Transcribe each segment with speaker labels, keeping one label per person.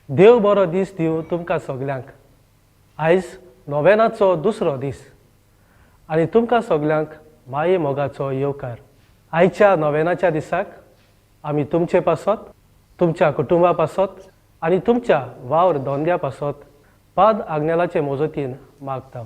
Speaker 1: देव बरो दीस दिवं तुमकां सगल्यांक. आयज नोवेनाचो दुसरो दीस आनी तुमकां सगल्यांक माये मोगाचो येवकार. आयच्या नोवेनाच्या दिसाक आमी तुमचे पासत, तुमच्या कुटुंबा पासत आनी तुमच्या वावर धोंद्या पासत पाद आग्नेलाचे मोजतीन मागता.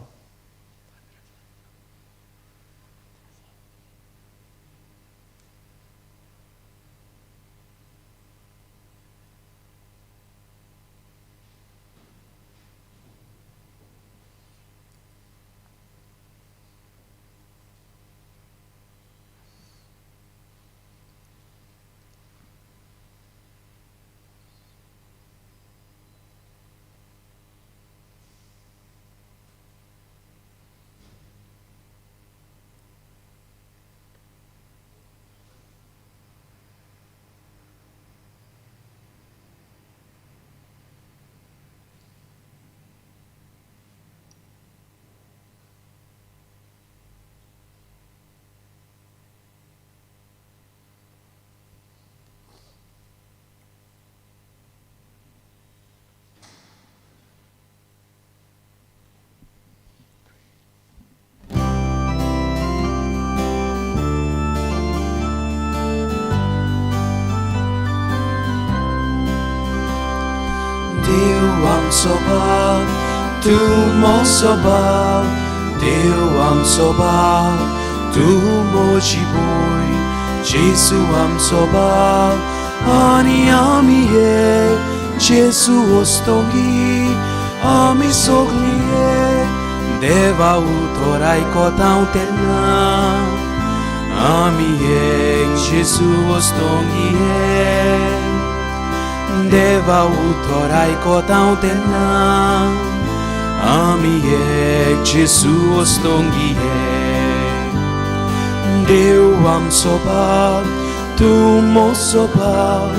Speaker 2: Deus am sobal, tu mo sobal, Deus am sobal, tu mo chiboi, Jesus am sobal, ani ami e, Jesus ostongi, ami sogli e, deva utorai kotau terna, ami e, Jesus ostongi e. Deva utorai kotau terna, ami ek Jesus ostongi ek. Deus am sobal, tu mo sobal,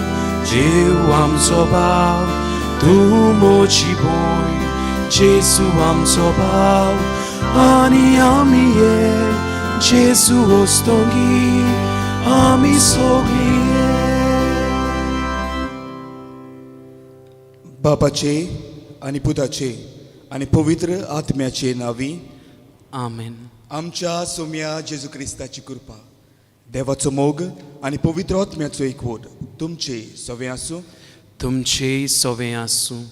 Speaker 2: Deus am sobal, tu mo chiboi, Jesus am sobal, ani ami ek Jesus ostongi, ami sogli ek.
Speaker 3: बापाचे आणि पुताचे आणि पवित्र आत्म्याचे नावी
Speaker 2: आमेन.
Speaker 3: आमच्या सोम्या जेजू क्रिस्ताची कृपा, देवाचो मोग आणि पवित्र आत्म्याचो एकवट तुमचे सवे आसूं.
Speaker 2: तुमचे सवे आसूं.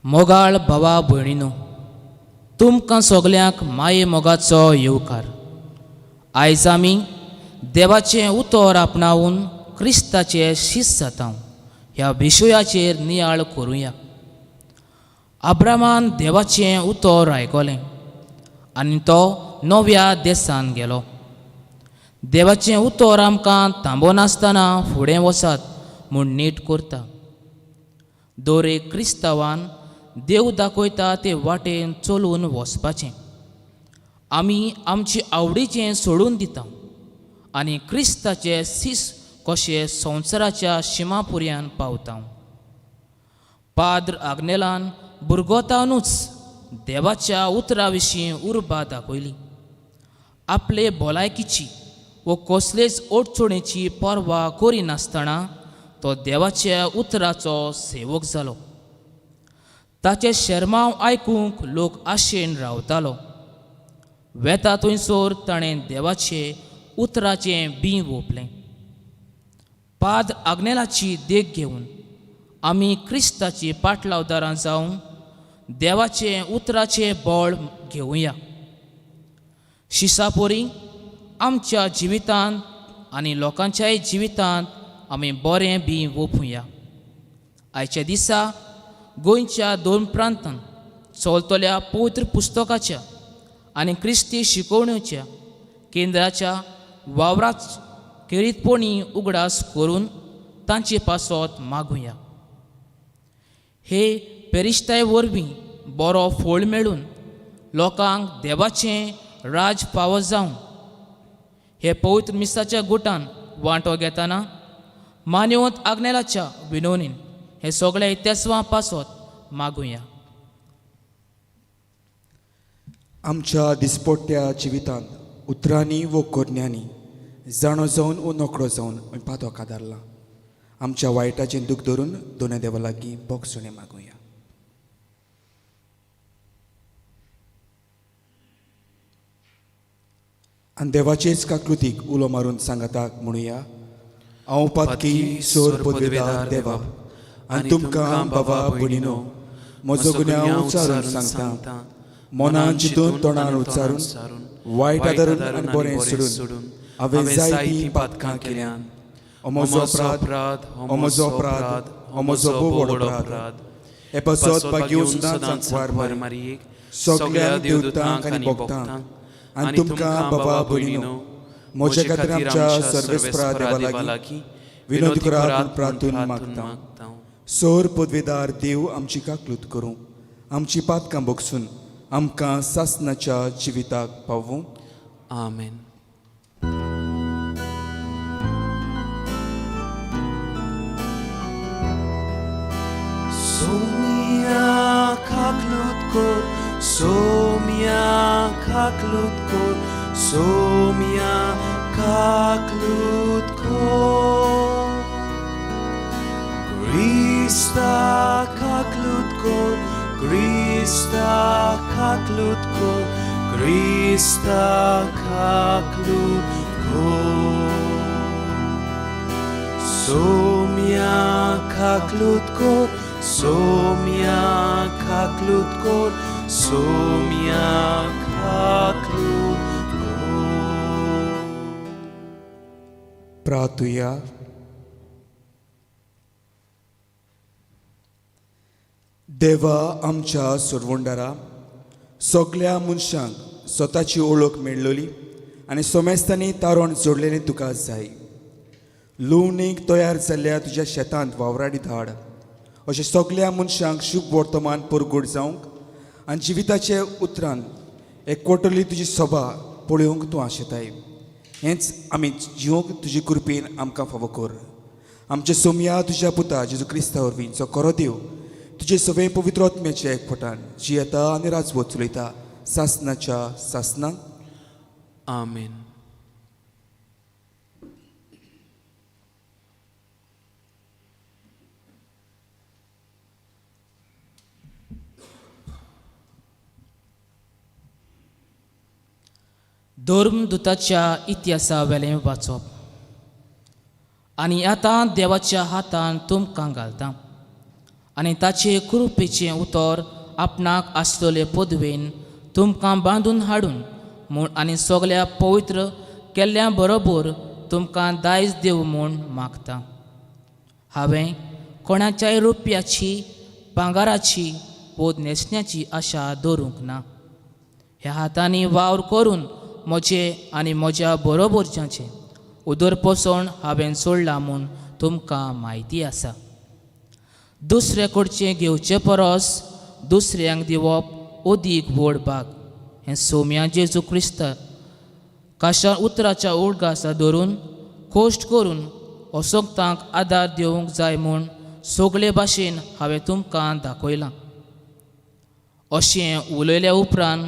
Speaker 4: मोगाळ भावा भयणीनो, तुमकां सगल्यांक माये मोगाचो येवकार. आयज आमी देवाचें उतर आपणावून क्रिस्ताचे शिश्य जाता ह्या विशयाचेर नियाळ करुया. अब्रामान देवाचें उतर आयकलें आनी तो नव्या देशांत गेलो. देवाचें उतर आमकां थांबोनासतना फुडें वचात म्हूण नीट करता. दर एक क्रिस्तांवान देव दाखयता ते वाटेन चलून वचपाचें. आमी आमची आवडीचें सोडून दिता आनी क्रिस्ताचे शिश्य कशे संवसाराच्या शिमापुर्यान पावता. पाद्र आग्नेलान भुरगोतानूच देवाच्या उतरा विशीं उर्बा दाखयली. आपले भलायकीची व कसलेच अडचणीची पर्वा करिनासतना तो देवाच्या उतराचो सेवक जालो. ताचे शर्माव आयकूंक लोक आशेन रावतालो. वेता थंयसर ताणें देवाचे उतराचें बी ओपलें. पाद्र आग्नेलाची देख घेवन आमी क्रिस्ताची पाटलावदारां जावन देवाचे उतराचें बळ घेवया. शिसापोरी आमच्या जिवितांत आनी लोकांच्याय जिवितांत आमी बरें बी ओपुया. आयच्या दिसा गोंयच्या 2 प्रांतांत चलतल्या पवित्र पुस्तकाच्या आनी क्रिस्ती शिकवणेच्या केंद्राच्या वावरात खेरीतपणी उगडास करून तांचे पासत मागुया. हे पेरिस्ताय वरवीं बरो फळ मेळून लोकांक देवाचें राज फावो जावं. हे पवित्र मिसाच्या गुटान वांटो घेतना मान्यवंत आग्नेलाच्या विनवणीन हे सगळे इतिहासवा पासत मागुया.
Speaker 3: आमच्या दिसपट्ट्या जिवितांत उतरांनी वो कोडण्यांनी जाणो जावन वो नोकळो जावन आमी पातोक आदारला. आमच्या वायटाचें दूख धरून दोनूय देवा लागीं बोगसणे मागुया. आनी देवाचेच काकृतीक उलो मारून सांगताक म्हणुया. हांव पातकी सोर पदवेदार देवा आनी तुमकां बाबा भयणीनो म्हजो गुन्यांव उच्चारून सांगता. मनान चिंतून तोंडान उच्चारून वायट आदारून आनी बरें सोडून हांवें जायतीं पातकां केल्यान. हो म्हजो अपराध, हो म्हजो अपराध, हो म्हजो भोव व्हड अपराध. हे पासत बागेव सदांच वार मारी सगळ्या देवतांक आनी भक्तांक आनी तुमकां बाबा भयणीनो म्हजे खातीर आमच्या सर्वेस्परा देवा लागीं विनोद करात म्हूण प्रार्थून मागता. सोर पदवेदार देव आमची काकलूत करूं, आमची पातकां बोगसून आमकां सासनाच्या जिविताक पावूं.
Speaker 2: आमेन. Somia kaklut kor, somia kaklut kor, somia kaklut kor. Krista kaklut kor, Krista kaklut kor, Krista kaklut kor. Somia kaklut kor, somia kaklut kor, somia kaklut kor.
Speaker 3: प्रार्थुया. देवा आमच्या सोडवंडारा सगळ्या मनशांक स्वताची ओळख मेळ्ळली आनी सोमेस्तांनी तारोण जोडलेलें तुका जाय. लुवणीक तयार जाल्ल्या तुज्या शेतांत वावराडी धाड. अशें सगळ्या मनशांक शुभ वर्तमान परगोड जावंक आनी जिविताचे उतरान एकवटली तुजी सभा पळोवंक तूं आशेताय. हेंच आमी जिवंक तुजे कृपेन आमकां फावो कर. आमचे सोमया तुज्या पुता जेजू क्रिस्ता वरवीं जो खरो देव तुजे सगळे पवित्र आत्म्याच्या एकवटान जियेता आनी राजवट चलयता सासनाच्या सासनाक.
Speaker 2: आमेन.
Speaker 4: धर्मदुताच्या इतिहासा वेलें वाचप. आनी आतां देवाच्या हातान तुमकां घालता आनी ताचे कृपेचें उतर आपणाक आसतले पदवेन तुमकां बांदून हाडून म्हूण आनी सगळ्या पवित्र केल्ल्या बरोबर तुमकां दायज देव म्हूण मागता. हांवें कोणाच्याय रुपयाची भांगाराची पोद न्हेसण्याची आशा दवरूंक ना. ह्या हातांनी वावर करून म्हजे आनी म्हज्या बरोबरच्यांचे उदरपोसण हांवें सोडलां म्हूण तुमकां म्हायती आसा. दुसरे कडचें घेवचे परस दुसऱ्यांक दिवप अदीक व्हड भाग. हें सोम्या जेजू क्रिस्त काशा उतराच्या उडगासा धरून कोश्ट करून असोक्तांक आदार दिवंक जाय म्हूण सगळे भाशेन हांवें तुमकां दाखयलां. अशें उलयल्या उपरांत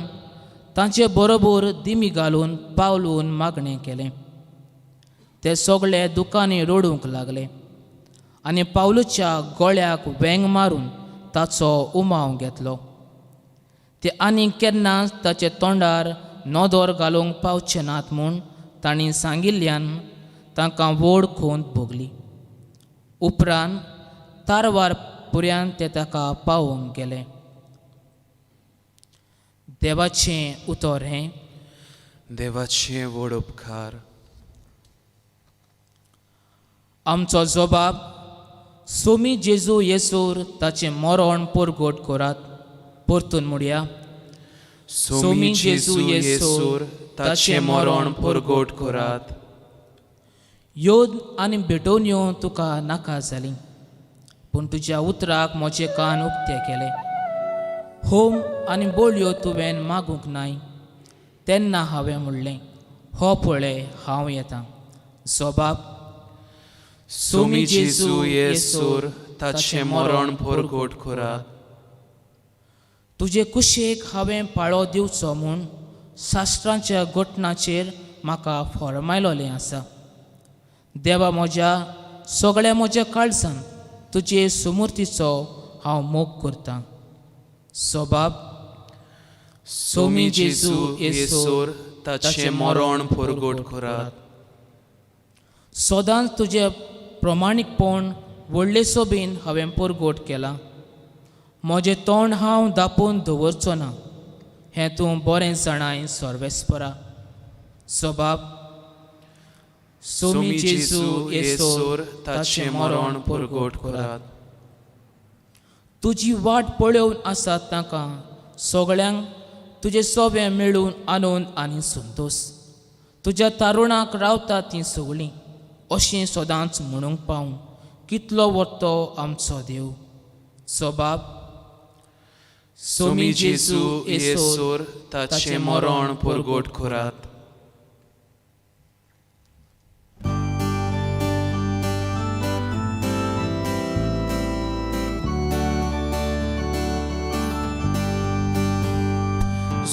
Speaker 4: तांचे बरोबर दिमी घालून पावलून मागणें केलें. ते सगळे दुकानी रडूंक लागले आनी पावलूच्या गळ्याक वेंग मारून ताचो उमाव घेतलो. ते आनीक केन्नाच ताचे तोंडार नोदोर घालूंक पावचे नात म्हूण तांणी सांगिल्ल्यान तांकां व्हड खोंत भोगली. उपरांत तारवार पुर्यान ते ताका पावोवंक गेले. देवाचें उतर हें.
Speaker 2: देवाचे व्हड उपकार.
Speaker 4: आमचो जबाब सोमी जेजू येसूर ताचें मरण परगट करात. परतून म्हणया.
Speaker 2: सोमी जेजू येसूर ताचें मरण परगट करात.
Speaker 4: योद आनी भेटोवन येवं तुका नाका जाली पूण तुज्या उतराक म्हजे कान उक्ते केले. होम आनी बोळयो तुवें मागूंक नाय. तेन्ना हांवें म्हणलें हो पळय हांव येतां. जबाब
Speaker 2: सोमी जेजू येसूर ताचें मरण परगट करात.
Speaker 4: तुजे कुशेक हांवें पाळो दिवचो म्हूण शास्त्रांच्या घटनाचेर म्हाका फरमायलोलें आसा. देवा, म्हज्या काळजान तुजे सुमूर्तीचो हांव मोग करतां. सोबाब,
Speaker 2: सोमी जेजू येसोर ताचें मरण परगट करात.
Speaker 4: सदांच तुजें प्रमाणीकपण व्हडले सोबीन हांवें परगट केलां. म्हजें तोंड हांव दापून दवरचो ना हें तूं बरें जाणाय सर्वेस्परा. सोबाब,
Speaker 2: सोमी जेजू येसोर ताचें मरण परगट करात.
Speaker 4: तुजी वाट पळोवन आसात तांकां सगळ्यांक तुजें सोबें मेळून आनंद आनी संतोश. तुज्या तारुणाक रावता तीं सगळीं अशें सदांच म्हणूंक पावूं कितलो वरतो आमचो देव. सोबाब,
Speaker 2: सोमी जेजू येसोर ताचें मरण परगट करात.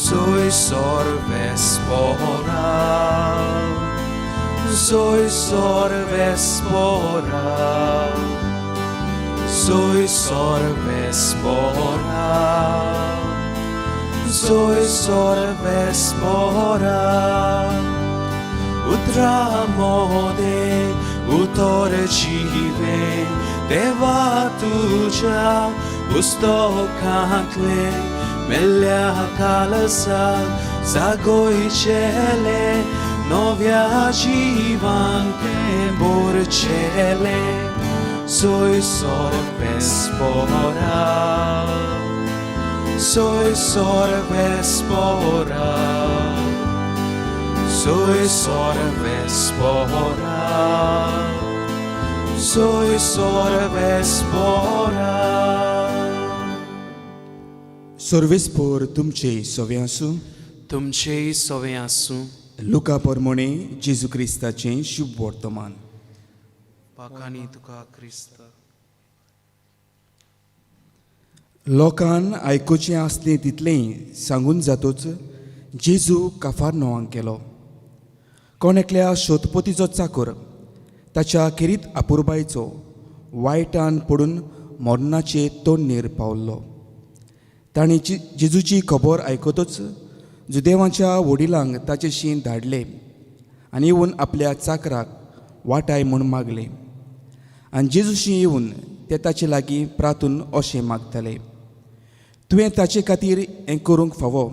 Speaker 2: Soy sorvespora, soy sorvespora, soy sorvespora, soy sorvespora. Utramode utorcive deva tuja ustokankle melia kalasa zagoicele novia jivanke borcele. Soy sorvespora, soy sorvespora, soy sorvespora, soy sorvespora.
Speaker 3: सर्वेस्पोर तुमचे सोवे आसूं.
Speaker 2: तुमचेय सोवें आसूं.
Speaker 3: लुका पोरमोणे जेजू क्रिस्ताचें शुभ वर्तमान.
Speaker 2: पाकानी तुका क्रिस्त.
Speaker 3: लोकांन आयकुचें आसलें तितलें सांगून जातूच जेजू कफारनौमाक गेलो. कोण एकल्या शोधपोतीचो चाकर ताच्या किरीत आपुरबायेचो वायटान पडून मरणाचे तोंडणेर पावल्लो. तांणी जेजूची खबर आयकतूच जुदेवाच्या वडिलांक ताचेशी धाडले आनी येवन आपल्या चाकराक वाटाय म्हूण मागलें. आनी जेजूशी येवन ते ताचे लागीं प्रार्थून अशें मागताले, तुवें ताचे खातीर हें करूंक फावो,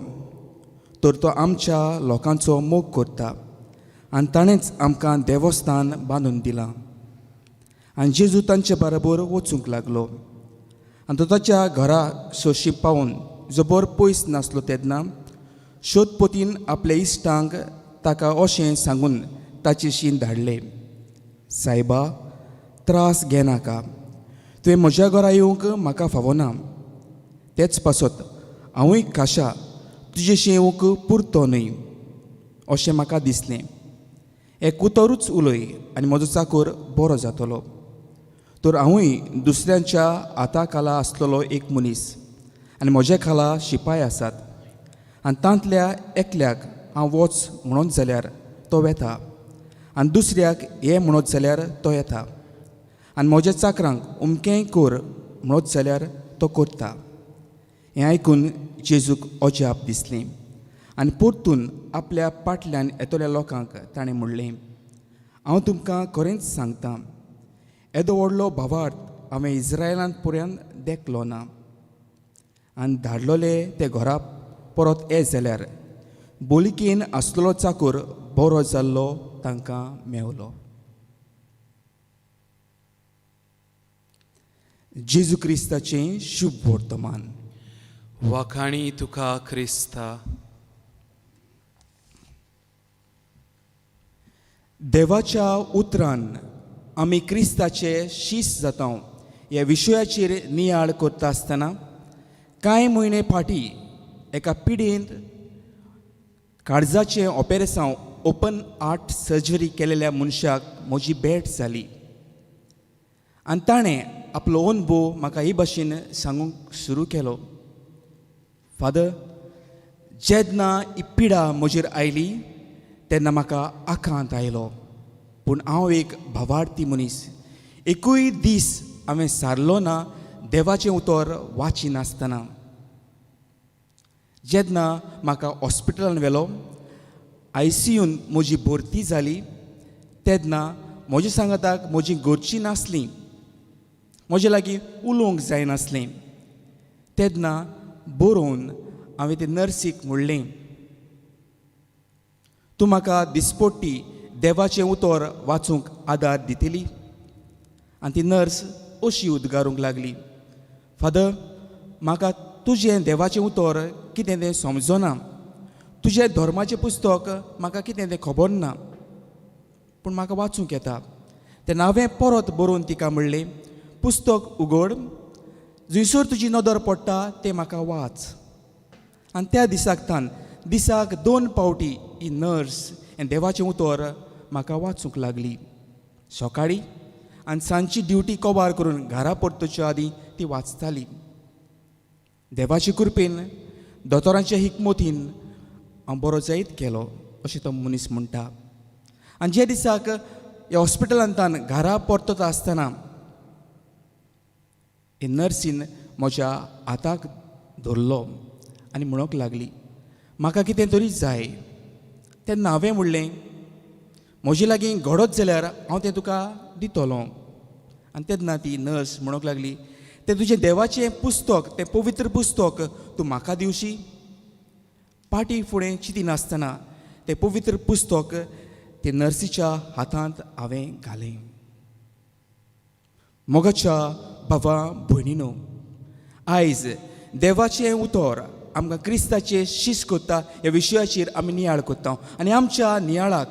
Speaker 3: तर तो आमच्या लोकांचो मोग करता आनी ताणेंच आमकां देवस्थान बांदून दिलां. आनी जेजू तांचे बरोबर वचूंक लागलो. आनी तो ताच्या घरा सोशी पावून जबर पयस नासलो तेन्ना शोधपोतीन आपल्या इश्टांक ताका अशें सांगून ताचेशी धाडलें, सायबा, त्रास घेनाका, तुवें म्हज्या घरा येवंक म्हाका फावो ना. तेच पासत हांवूय खाशा तुजेशी येवंक पुरतो न्हय अशें म्हाका दिसलें. एक उतरूच उलय आनी म्हजो चाकर बरो जातलो. तर हांवूय दुसऱ्यांच्या हाता खाला आसलेलो एक मनीस आनी म्हज्या खाला शिपाय आसात. आनी तांतल्या एकल्याक हांव वच म्हणत जाल्यार तो वेता आनी दुसऱ्याक हे म्हणत जाल्यार तो येता आनी म्हज्या चाकरांक उमकेंय कर म्हणत जाल्यार तो करता. हें आयकून जेजूक अजाप दिसलें आनी परतून आपल्या फाटल्यान येतल्या लोकांक ताणें म्हणलें, हांव तुमकां खरेंच सांगतां, येदो व्हडलो भावार्थ हांवें इस्रायलांत पर्यंत देखलो ना. आनी धाडलोले ते घरा परत ये जाल्यार बोलिकेन आसलेलो चाकर बरो जाल्लो तांकां मेवलो. जेजू क्रिस्ताचें शुभ वर्तमान.
Speaker 2: वाखाणी तुका क्रिस्ता.
Speaker 3: देवाच्या उतरान आमी क्रिस्ताचे शीस जाता ह्या विशयाचेर नियाळ करता आसतना कांय म्हयने फाटीं एका पिडेंत काळजाचें ऑपेरेसांव ओपन हार्ट सर्जरी केलेल्या मनशाक म्हजी भेट जाली आनी ताणें आपलो अनुभव म्हाका हे भाशेन सांगूंक सुरू केलो. फादर, जेन्ना ही पिडा म्हजेर आयली तेन्ना म्हाका आकांत आयलो. पूण हांव एक भावार्थी मनीस. एकूय दीस हांवें सारलो ना देवाचें उतर वाचिनासतना. जेन्ना म्हाका हॉस्पिटलान व्हेलो, ICUन म्हजी भरती जाली, तेन्ना म्हज्या सांगाताक म्हजी घरचीं नासलीं, म्हजे लागीं उलोवंक जायनासलें. तेन्ना बरोवन हांवें ते नर्सीक म्हणलें, तूं म्हाका दिसपट्टी देवाचें उतर वाचूंक आदार दितली. आनी ती नर्स अशी उद्गारूंक लागली, फादर, म्हाका तुजें देवाचें उतर कितें तें समजना. तुजें धर्माचें पुस्तक म्हाका कितें तें खबर ना, पूण म्हाका वाचूंक येता. तेन्ना हांवें परत बरोवन तिका म्हणलें, पुस्तक उगड, जंयसर तुजी नदर पडटा तें म्हाका वाच. आनी त्या दिसाक 2 पावटी ही नर्स हें देवाचें उतर म्हाका वाचूंक लागली. सकाळीं आनी सांजची ड्युटी कबार करून घरा परतुच्या आदीं ती वाचताली. देवाचे कृपेन, दोतोरांच्या हिकमतीन हांव बरो जायत गेलो अशें तो मनीस म्हणटा. आनी जे दिसाक ह्या हॉस्पिटलांतल्यान घरा परतता आसतना हे नर्सीन म्हज्या हाताक धरलो आनी म्हणूंक लागली, म्हाका कितें तरी जाय. तेन्ना हांवें म्हणलें, म्हजे लागीं घडत जाल्यार हांव तें तुका दितलो. आनी तेन्ना ती नर्स म्हणूंक लागली, तें तुजें देवाचें पुस्तक, तें पवित्र पुस्तक तूं म्हाका दिवशी. पाटी फुडें चिंतिनासतना तें पवित्र पुस्तक ते नर्सीच्या हातांत हांवें घालें. मोगाच्या भावा भयणीनो, आयज देवाचें उतर आमकां क्रिस्ताचें शीश कोत्ता ह्या विशयाचेर आमी नियाळ कोत्ता. आनी आमच्या नियाळाक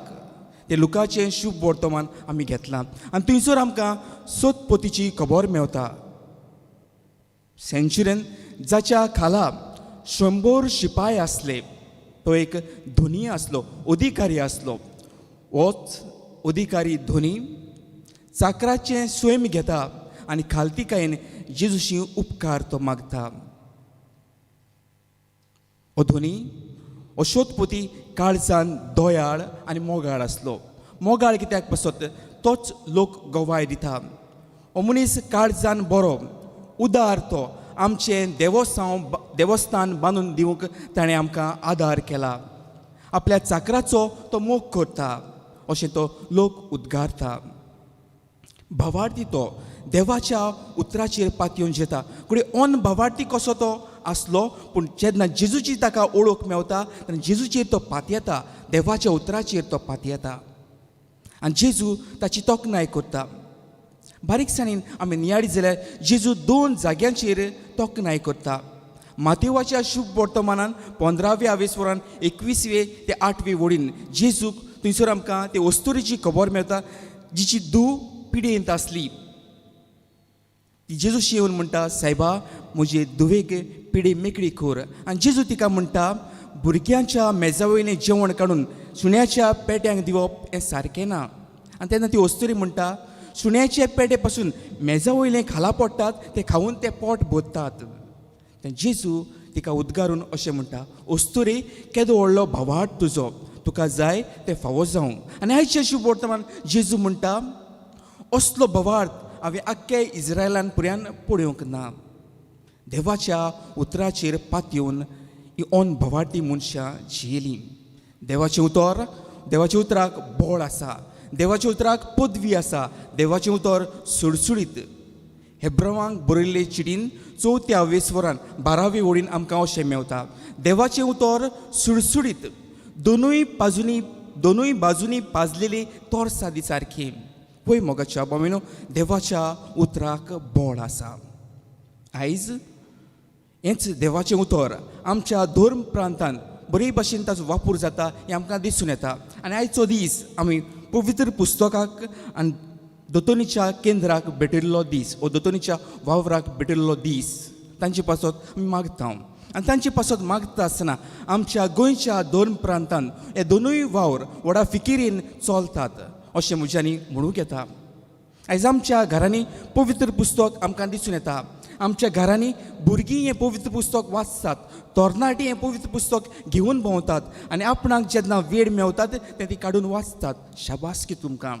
Speaker 3: ते लुकाचें शुभ वर्तमान आमी घेतलां. आनी थंयसर आमकां सोतपोतीची खबर मेवता. सेंच्युरीन जाच्या खाला 100 शिपाय आसले, तो एक धोनी आसलो, अधिकारी आसलो. होच अधिकारी धोनी चाकराचें स्वयं घेता आनी खालतीकायेन जेजूशी उपकार तो मागता. हो धोनी, हो सोतपोती काळजान दोयाळ आनी मोगाळ आसलो. मोगाळ कित्याक पासत तोच लोक गोवाय दिता. हो मनीस काळजान बरो, उदार तो. आमचें देवस्थान बांदून दिवंक ताणें आमकां आदार केला. आपल्या चाकराचो तो मोग करता अशें तो लोक उद्गारता. भावार्थी तो देवाच्या उतराचेर पातयेवन जेता. फुडें ओन भावार्थी कसो तो आसलो, पूण जेन्ना जेजूची ताका ओळख मेवता तेन्ना जेजूचेर तो पातयेता, देवाच्या उतराचेर तो पातयेता. आनी जेजू ताची तोखणाय करता. बारीकसाणेन आमी नियाळी जाल्यार जेजू 2 जाग्यांचेर तोखणाय करता. मातेवाच्या शुभ वर्तमानान 15व्या आवेस्वरान 21वे ते 8वे वडीन जेजूक थंयसर आमकां ते वस्तुरेची खबर मेवता, जिची धूव पिडेंत आसली. ती जेजूशी येवन म्हणटा, सायबा, म्हजे धुवेक पिडे मेकळी कर. आनी जेजू तिका म्हणटा, भुरग्यांच्या मेजा वयलें जेवण काडून सुण्याच्या पेट्यांक दिवप हें सारकें ना. आनी तेन्ना ती वस्तुरी म्हणटा, सुण्याचे पेटे पासून मेजा वयलें खाला पडटात, ते खावून ते पोट भरतात. जेजू तिका उद्गारून अशें म्हणटा, ओस्तुरे, केदो व्हडलो भावार्थ तुजो, तुका जाय तें फावो जावं. आनी आयचे शुभ वर्तमान जेजू म्हणटा, असलो भावार्थ हांवें आख्ख्या इस्रायलान पुर्यान पळोवंक ना. देवाच्या उतराचेर पातयेवन ही ओन भावार्थी मनशां जियेलीं. देवाचें उतराक बोळ आसा, देवाच्या उतराक पदवी आसा. देवाचें उतर सुडसुडीत. हेब्रावांक बरयल्ले चिडीन 4व्या आवेस्वरान 12वे वडीन आमकां अशें मेवता, देवाचें उतर सुडसुडीत, दोनूय बाजूनी पाजलेली तोरसादी सारकी. पळय मोगाच्या भावांनो, देवाच्या उतराक बोळ आसा. आयज हेंच देवाचें उतर आमच्या धर्म प्रांतांत बरे भाशेन ताचो वापर जाता हें आमकां दिसून येता. आनी आयचो दीस आमी पवित्र पुस्तकाक आनी दोतोनीच्या केंद्राक भेटिल्लो दीस, वो दोतोनीच्या वावराक भेटिल्लो दीस तांचे पासत आमी मागता. आनी तांचे पासत मागता आसतना आमच्या गोंयच्या 2 प्रांतांत हे दोनूय वावर व्हडा फिकिरीन चलतात अशें म्हज्यांनी म्हणूंक येता. आयज आमच्या घरांनी पवित्र पुस्तक आमकां दिसून येता. आमच्या घरांनी भुरगीं हें पवित्र पुस्तक वाचतात, तरणाटी हें पवित्र पुस्तक घेवन भोंवतात आनी आपणाक जेन्ना वेळ मेवतात तें ती काडून वाचतात. शाबासकी तुमकां.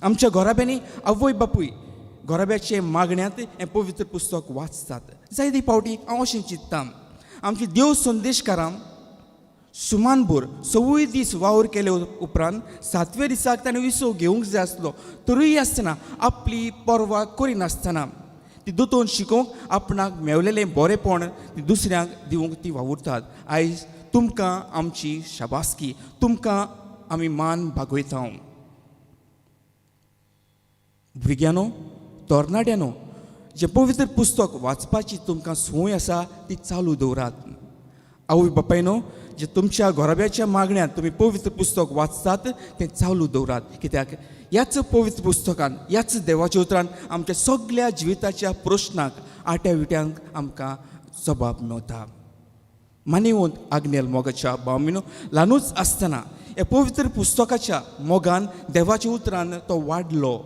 Speaker 3: आमच्या घोराब्यांनी आवय बापूय घोराब्याचे मागण्यांत हें पवित्र पुस्तक वाचतात. जायती फावटी हांव अशें चिंत्तां, आमची देव संदेशकारां सुमानभर 26 दीस वावर केले उपरांत 7व्या दिसाक ताणें विसव घेवंक जाय आसलो, तरूय आसतना आपली पर्वा करिनासतना ती दोतोन शिकोवंक आपणाक मेवलेलें बरेपण ती दुसऱ्यांक दिवंक ती वावुरतात. आयज तुमकां आमची शाबासकी, तुमकां आमी मान भागयता. भुरग्यांनो, तरणाट्यांनो, जें पवित्र पुस्तक वाचपाची तुमकां संवय आसा ती चालू दवरात. आवय बापायनो, जे तुमच्या घोराब्याच्या मागण्यांत तुमी पवित्र पुस्तक वाचतात तें चालू दवरात. कित्याक ह्याच पवित्र पुस्तकान, ह्याच देवाच्या उतरान आमच्या सगळ्या जिविताच्या प्रश्नाक आट्या विट्यांक आमकां जबाब मेवता. मानिवंत आग्नेल मोगाच्या भावमिनो, ल्हानूच आसतना हे पवित्र पुस्तकाच्या मोगान देवाच्या उतरान तो वाडलो.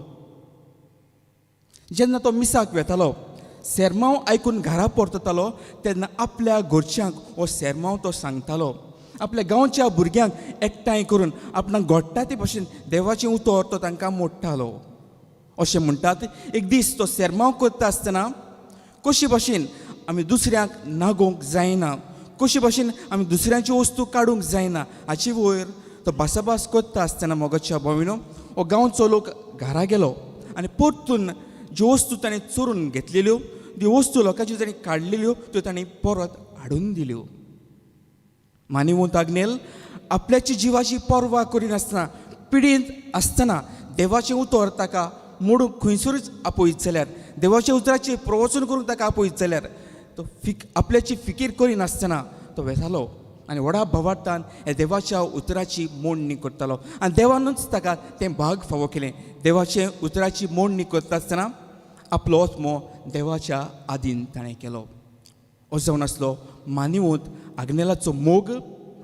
Speaker 3: जेन्ना तो मिसाक वेतालो, सेरमांव आयकून घरा परततालो तेन्ना आपल्या घरच्यांक हो सेरमांव तो सांगतालो. आपल्या गांवच्या भुरग्यांक एकठांय करून आपणाक घोडटा ते भाशेन देवाचें उतर तो तांकां मोडटालो. अशें म्हणटात, एक दीस तो सेरमांव करता आसतना कशे भाशेन आमी दुसऱ्यांक नागोवंक जायना, कशे भाशेन आमी दुसऱ्यांच्यो वस्तू काडूंक जायना हाचे वयर तो भासाभास करता आसतना मोगाच्या भावीनो हो गांवचो लोक घरा गेलो आनी परतून ज्यो वस्तू ताणें चोरून घेतलेल्यो, ज्यो वस्तू लोकांच्यो ताणें काडलेल्यो त्यो ताणें परत हाडून दिल्यो. मानिवंत आग्नेल, आपल्याची जिवाची पर्वा करिनासतना पिडींत आसतना देवाचें उतर ताका मोडूंक खंयसरूच आपयत जाल्यार, देवाच्या उतराचें प्रवचन करूंक ताका आपयत जाल्यार तो आपल्याची फिकीर करिनासतना तो वेतालो आनी व्हडा भवार्थान हे देवाच्या उतराची मोडणी करतालो. आनी देवानूच ताका तें भाग फावो केलें. देवाचे उतराची मोडणी करता आसतना आपलो आत्मो देवाच्या आदीन ताणें केलो. हो जावन आसलो मानिवंत आग्नेलाचो मोग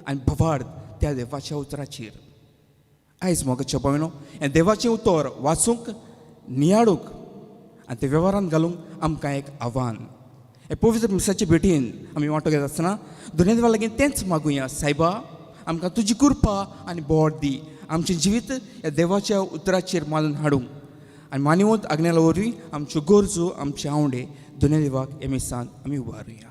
Speaker 3: आनी भवार्थ त्या देवाच्या उतराचेर. आयज मोगाच्या भावनो, हें देवाचें उतर वाचूंक, नियाळूंक आनी ते वेव्हारांत घालूंक आमकां एक आव्हान. हे पवित्र मिसाचे भेटीन आमी वांटो घेता आसतना दोनूय देवा लागीं तेंच मागुया, सायबा आमकां तुजी कृपा आनी बोड दी, आमचें जिवीत ह्या देवाच्या उतराचेर मारून हाडूंक आनी मानिवंत आग्नेला वरवीं आमच्यो गरजो, आमचे आवडे दोनूय देवाक हे मिसान आमी उबारुया.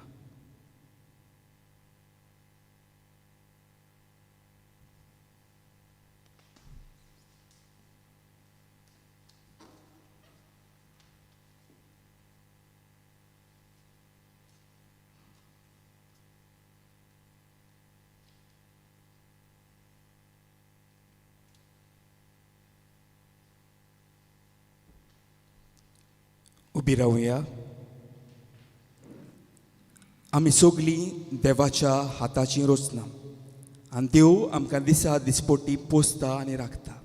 Speaker 3: उबी रावया. आमी सगळीं देवाच्या हाताची रचना आनी देव आमकां दिसा दिसपट्टी पोसता आनी राखता.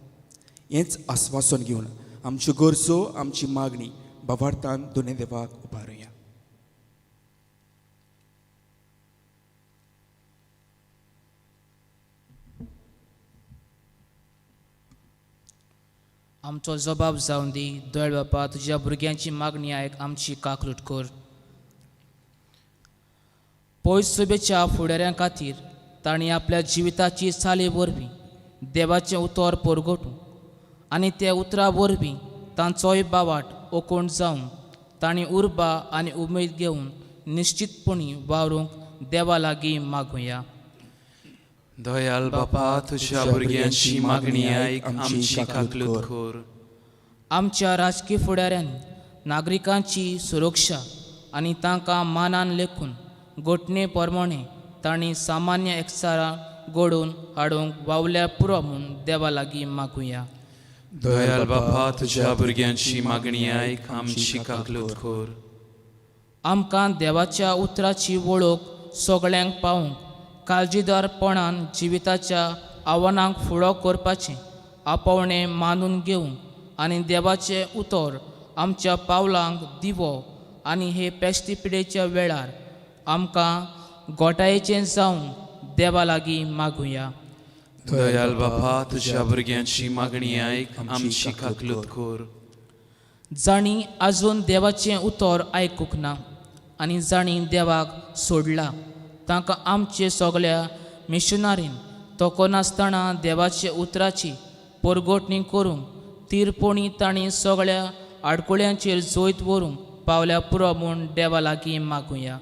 Speaker 3: हेंच आस्वासन घेवन आमच्यो गरजो, आमची मागणी भवार्थान दोनूय देवाक उबारुया.
Speaker 4: आमचो जबाब जावन दी. दयाळ बापा, तुज्या भुरग्यांची मागणी आयक, आमची काकलूट कर. पयस सभेच्या फुडाऱ्यां खातीर तांणी आपल्या जिविताची चाली वरवीं देवाचें उतर परगटूं आनी त्या उतरा वरवीं तांचोय बावाट ओकोण जावन तांणी उर्बा आनी उमेद घेवन निश्चितपणी वावरूंक देवा लागीं मागुया.
Speaker 2: दयाल बापा, तुज्या भुरग्यांची मागणी आयक, आमची काकलूत कर.
Speaker 4: आमच्या राजकीय फुडाऱ्यांनी नागरिकांची सुरक्षा आनी तांकां मानान लेखून घोटणे प्रमाणे तांणी सामान्य एकचारां घडोवन हाडूंक वावल्या पुरो म्हूण देवा लागीं मागुया.
Speaker 2: दयाल बापा, तुज्या भुरग्यांची मागणी आयक, आमची काकलूत कर.
Speaker 4: आमकां देवाच्या उतराची वळख सगळ्यांक पावूंक काळजीदारपणान जिविताच्या आव्हानांक फुडो करपाचें आपोवणें मानून घेवंक आनी देवाचें उतर आमच्या पावलांक दिवो आनी हे पेस्ती पिडेच्या वेळार आमकां गोठायेचें जावंक देवा लागीं मागुया.
Speaker 2: दयाल बापा, तुज्या भुरग्यांची मागणी आयक, आमची काकलूत कर.
Speaker 4: जाणी आजून देवाचें उतर आयकूंक ना आनी जाणी देवाक सोडला. तांकां आमचे सगळ्या मिशनारीन तोको नासतना देवाचे उतराची परगोटणी करूंक तिरपोणी तांणी सगळ्या आडकुळ्यांचेर जोयत व्हरूंक पावल्या पुरो म्हूण देवा लागीं मागुया.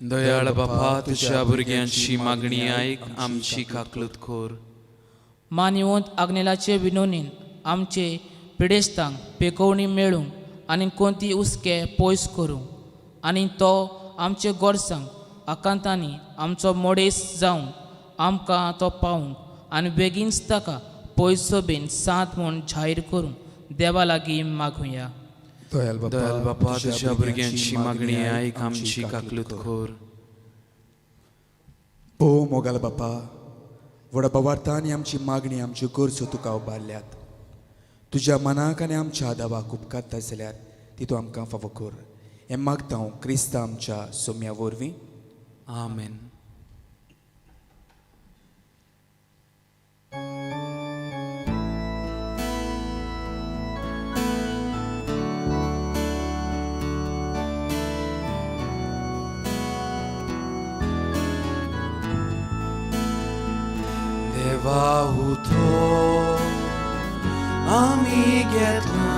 Speaker 2: दयाळ बापा, तुझ्या भुरग्यांची मागणी आयक, आमची काकलूत कोर.
Speaker 4: मानिवंत आग्नेलाचे विनोनीन आमचे पिडेस्तांक पेकोवणी मेळूंक आनी कोणती उस्के पयस करूंक आनी तो आमचे गोरसांक आकांतांनी आमचो मोडेस जावन आमकां तो पावूंक आनी बेगीनच ताका पयस सोबीन सांत म्हूण जाहीर करूंक देवा लागीं मागुया.
Speaker 3: दयाल
Speaker 2: बापा, तुझ्या भुरग्यांची मागणी आयक, आमची काकलूत कोर.
Speaker 3: पो मोगाल बापा, व्हडा पवार्थांनी आमची मागणी आमच्यो गरजो तुका उबारल्यात. तुज्या मनाक आनी आमच्या दावाक उपकारता जाल्यार ती तूं आमकां फावो कर. हें मागता हांव क्रिस्त आमच्या सोम्या वरवीं.
Speaker 2: आमेन. देवा उतो आमी घेतला,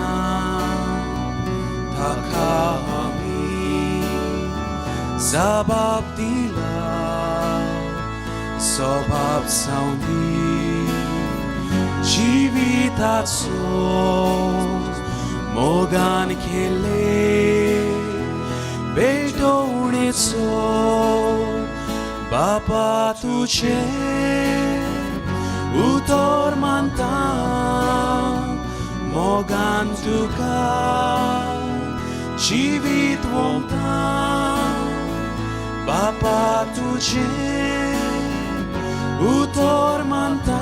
Speaker 2: ताका आमी जबाब दिला. स्वभाव सावनी जिविताचो मोगान केले भेटवणेचो बापा तुझे उतर मानता. मोगान तुका जिवीत वोंगता बापा तुझे उतर मानता.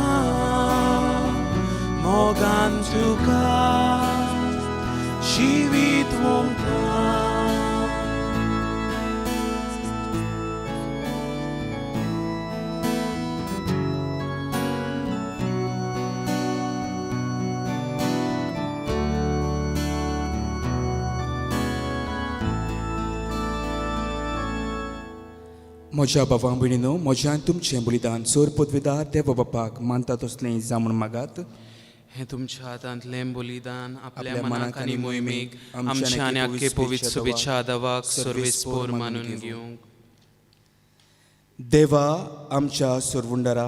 Speaker 2: मोगान तुका जिवीत वोंगता.
Speaker 3: म्हज्या भावां भयणीनो, म्हज्यान तुमचें बलिदान सोर पदवीदार देवा बापाक मानता तसलें जावून मागात.
Speaker 2: हे तुमच्या हातांतलें बलिदान आपल्या मनाक आनी मोहिमेक आमच्या आनी आख्खे पवित्र सभेच्या आदावाक सर्वेस्पोर मानून घेवंक.
Speaker 3: देवा आमच्या सोरवुंडारा,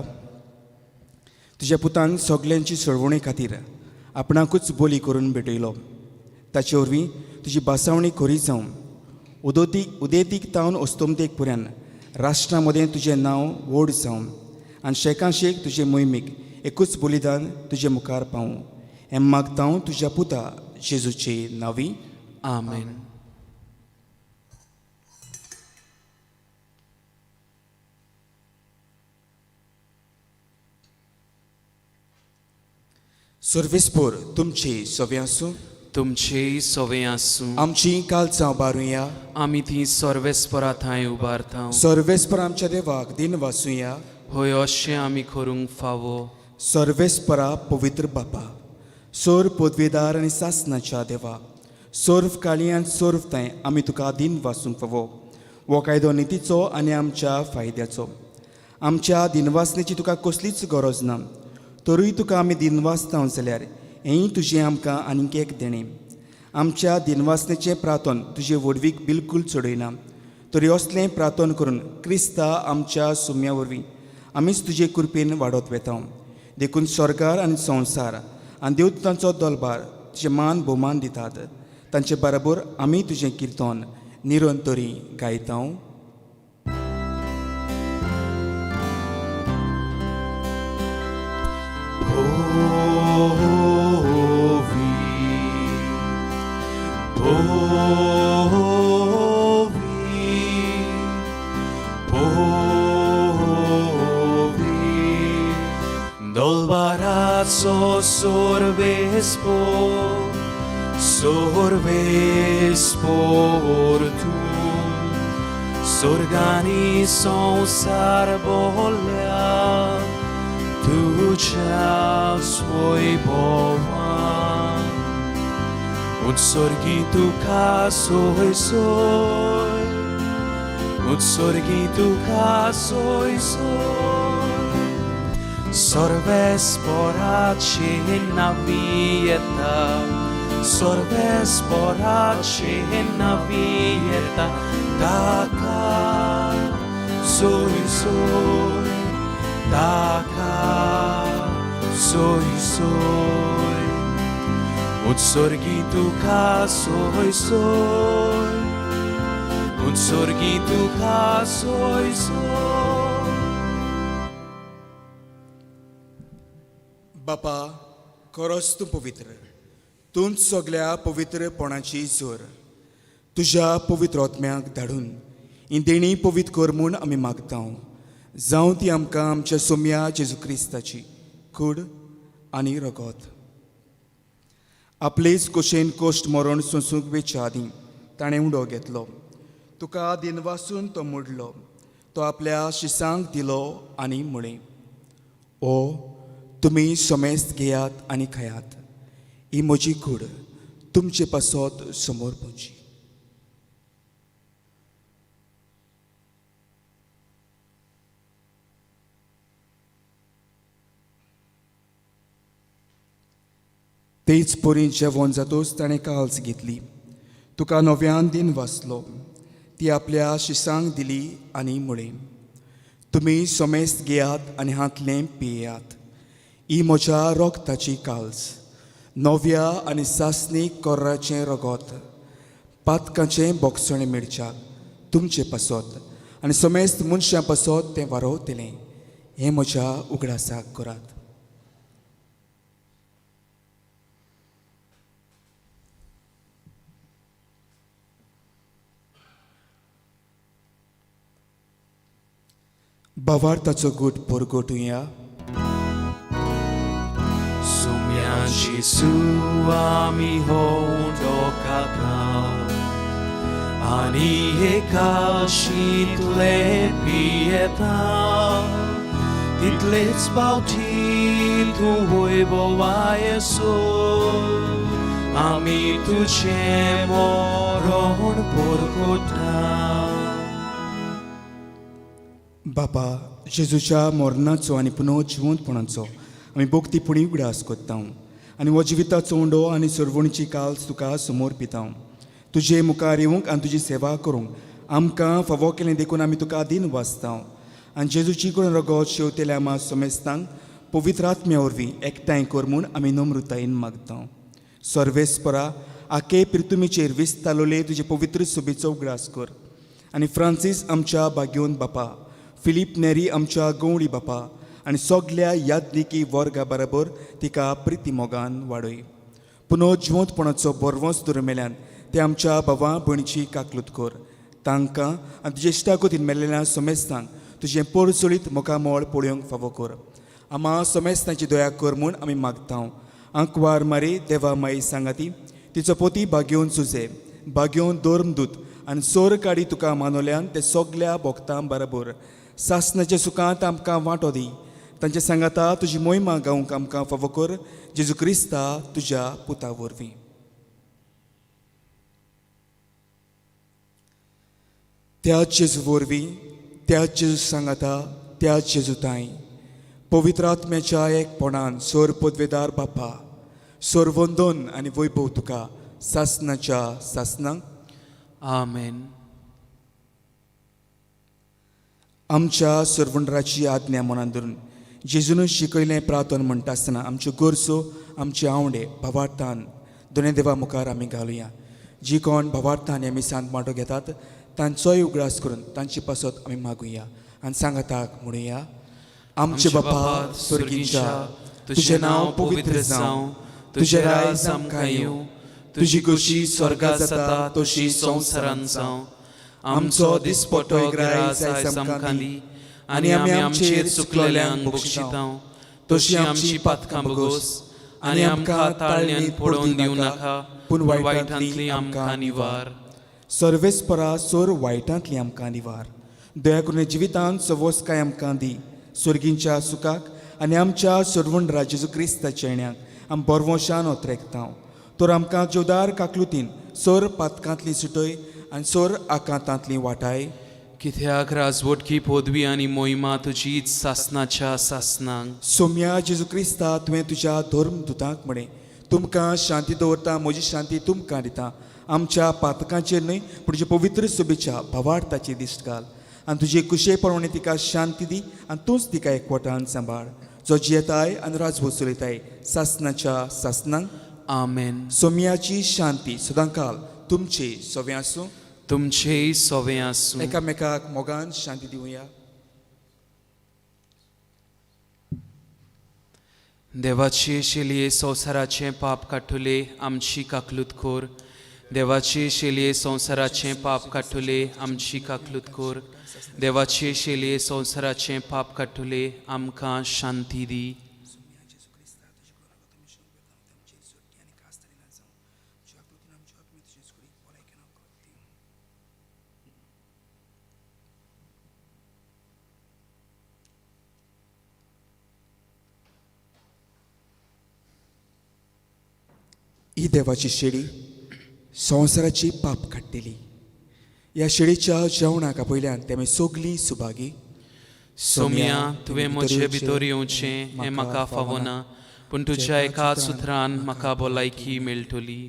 Speaker 3: तुज्या पुतान सगल्यांची सोडवणे खातीर आपणाकूच बोली करून भेटयलो. ताचे वरवीं तुजी बासावणी खरी जावन उदेतीक तावन अस्तोमतेक पर्यंत राष्ट्रां मदें तुजें नांव व्हड जावन आनी शेकाशेक तुजे मोहिमेक एकूच बलिदान तुजे मुखार पावूं. हें मागता हांव तुज्या पुता जेजूचे नांवी.
Speaker 2: आमेन.
Speaker 3: सर्वेस्पोर तुमची सवे आसूं.
Speaker 2: तुमचेय सवे आसूं.
Speaker 3: आमची कालचां बारुया.
Speaker 2: आमी ती सर्वेस्परा थंय उबारता.
Speaker 3: सर्वेस्पर आमच्या देवाक दिन वाचुया.
Speaker 2: होय, अशें आमी करूंक फावो.
Speaker 3: सर्वेस्परा पवित्र बापा, सोर पदवीदार आनी सासनाच्या देवा, सोर्व काळी आनी सोर्व थंय आमी तुका दिन वाचूंक फावो. हो कायदो नितीचो आनी आमच्या फायद्याचो. आमच्या दिनवासनेची तुका कसलीच गरज ना. तरूय तुका आमी दिन वाचता जाल्यार हेंय तुजें आमकां आनीक एक देणें. आमच्या दिनवासनेचें प्रार्थन तुजे वडवीक बिलकूल चडयना. तरी असलें प्रार्थन करून क्रिस्ता आमच्या सुम्या वरवीं आमीच तुजे कृपेन वाडत वेता. देखून स्वर्गार आनी संवसार आनी देवतांचो दलबार तुजें मान भोवमान दितात. तांचे बरोबर आमी तुजें किर्तन निरंतरी गायता.
Speaker 2: Dolbarazo sorbespor tu, sorgani संसार बोल्या तुझ्या स्वयंभोवान उत्सर्गी तुका सोय सोय utsorgi tuka soisor. Sorves porace navieta, sorves porace navieta, taka soisor, taka soisor. Utsorgi tuka soisor, utsorgi tuka soisor.
Speaker 3: बापा खरोच तूं पवित्र, तूंच सगळ्या पवित्रपणाची जोर. तुज्या पवित्र आत्म्याक धाडून ही देणी पवित्र कर म्हूण आमी मागता. जावं ती आमकां आमच्या सोम्या जेजू क्रिस्ताची कूड आनी रगत. आपलेच कुशेन कोश्ट मरण सोंसूंक वेच्या आदीं ताणें उडो घेतलो. तुका दिनवासून तो मोडलो. तो आपल्या शिसांक दिलो आनी म्हळें, ओ तुमी समेस्त घेयात आनी खायात. ही म्हजी कूड तुमचे पासत समोर पोवची. तेच पोरी जेवण जातोच ताणें काल्स घेतली. तुका नव्यान दिन वाचलो. ती आपल्या शिसांक दिली आनी म्हळें, तुमी समेस्त घेयात आनी हातलें पियेयात. ही म्हज्या रोगताची काल्स, नव्या आनी सासणीक कोर्राचें रगत, पातकाचें बोगसणें मिरच्याक तुमचे पासत आनी समेस्त मनशां पासत तें वारोवतलें. हें म्हज्या उगडासाक करात. भावार्थाचो गूट परगोटुया.
Speaker 2: Jesu ami hodokakao ani ekashit pieta titlets bauti tu voibo vaieso ami tu moron porkota.
Speaker 3: बापा जेजूच्या मरणाचो आनी पुनर्जिवंतपणाचो आमी भोक्तीपणी उगडास कोत्ता आनी हो जिविताचो उंडो आनी सरवणीची काल्स तुका समोर पिता. तुजे मुखार येवंक आनी तुजी सेवा करूंक आमकां फावो केलें देखून आमी तुका दिन वाचता. आनी जेजूची करून रगत शेवतेल्या आमा समेस्तांक पवित्र आत्म्या वरवीं एकठांय कर म्हूण आमी नम्रतायेन मागता. सर्वेस्परा आखे प्रितुमीचेर विस्तालोले तुजे पवित्र सुबेचो उगडास कर. आनी फ्रांसीस आमच्या बाग्योन बापा, फिलीप नेरी आमच्या गवळी बापा आनी सगल्या यादनिकी वर्गा बरोबर तिका प्रिती मोगान वाडय. पुनर्जिवंतपणाचो बरवंस दरमेल्यान ते आमच्या भावां भयणीची काकलूत कर. तांकां आनी तुजे इश्टाकोतीन मेल्लेल्या समेस्तांक तुजें परचळीत मोकामोळ पळोवंक फावो कर. आमा समेस्तांची दया कर म्हूण आमी मागता. आंकवार मारी देवा माई सांगाती, तिचो पोती भाग्योन सुजे, भाग्योन दोर्मदूत आनी सोर काडी तुका मानवल्यान ते सगल्या भोगतां बरोबर सासणाच्या सुखांत आमकां वांटो दी. तांच्या सांगाता तुजी मोहिमा गावंक आमकां फावो कर. जेजू क्रिस्ता तुज्या पुता वरवीं. त्याच जेजू वरवीं, त्याच जेजू सांगाता, त्याच जेजू ताई पवित्र आत्म्याच्या एकपणान सोर पदवेदार बापा, सोर वंदन आनी वैभव तुका सासणाच्या सासणांक.
Speaker 2: Amen.
Speaker 3: आमच्या सर्वंडराची आज्ञा मनान धरून जेजून शिकयलें प्रार्थन म्हणटा आसतना आमच्यो गरजो, आमचे आवडे भावार्थान दोनूय देवा मुखार आमी घालुया. जी कोण भावार्थान आमी सांत माटो घेतात तांचोय उगडास करून तांचे पासत आमी मागुया आनी सांगाताक म्हणुया. आमचे बापा स्वर्गीच्या, तुजें नांव पवित्र जावं, तुजें रायज आमकां येवं, तुजी कशी स्वर्गांत जाता तशी संवसारांत जावं. आमचो दिसपट्टो रायज आयज आमकां दी
Speaker 2: आनी आमी आमचेर चुकलेल्यांक बक्षितां, तशी आमची पातकां बगोस आनी आमकां ताळ्यांत पडोवन दिवं नाका, पूण वायटांतली आमकां निवार.
Speaker 3: सर्वेस्परा सोर वायटांतली आमकां निवार. दया करून जिवितांत सवोस्काय आमकां दी. स्वर्गींच्या सुखाक आनी आमच्या सर्वण जेजू क्रिस्ताच्या येण्याक आमी बरवशान ओतरेकता. तर आमकां जोदार काकलुतीन सोर पातकांतली सुटय आनी सोर आकांतांतली वाटाय.
Speaker 2: कित्याक राजवटकी पदवी आनी मोहिमा तुजीच सासनाच्या सासनांक
Speaker 3: सोम्या जेजू क्रिस्ता तुवें तुज्या धर्म दुतांक म्हणे तुमकां शांती दवरता म्हजी शांती तुमकां दिता आमच्या पातकांचेर न्हय पूण तुज्या पवित्र सोबेच्या भावार्थाची दिश्ट घाल आनी तुजे कुशे प्रमाणे तिका शांती दी आनी तूंच तिका एकवटान सांबाळ जो जियेताय आनी राजवट चलयताय सासनाच्या सासनांक
Speaker 2: आमेन.
Speaker 3: सोम्याची शांती सदांकाल तुमचे सोवें आसूं
Speaker 2: तुमचेय सोवें आसूं.
Speaker 3: एकामेकाक मोगान शांती दिवया.
Speaker 2: देवाचे शेलये संवसाराचें पाप काडटले आमची काकलूत कोर. देवाचे शेलये संवसाराचें पाप काडटले आमची काकलूत कोर. देवाचे शेलये संवसाराचें पाप काडटले आमकां शांती दी.
Speaker 3: ही देवाची शेळी संवसाराची पाप काडटली. ह्या शेळीच्या जेवणाक पयल्यान तेमी सोगली सुभागी.
Speaker 2: सोम्या तुवें म्हजे भितर येवचें हें म्हाका फावो ना पूण तुज्या एका सुत्रान म्हाका भलायकी मेळटली.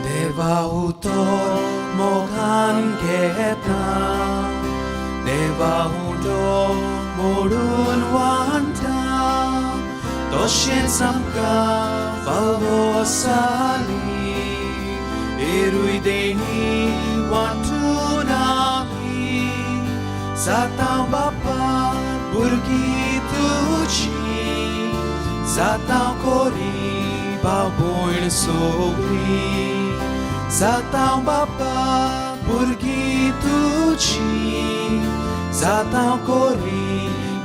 Speaker 2: Deva utor mogan geta, Deva utor morun wanta, Toshen samka valvosali, Erui deni wantunami, Zatão bapa burgi tuchi, Zatão kori baboin sogri. Zatão bapa burgi tuchi, Zatão kori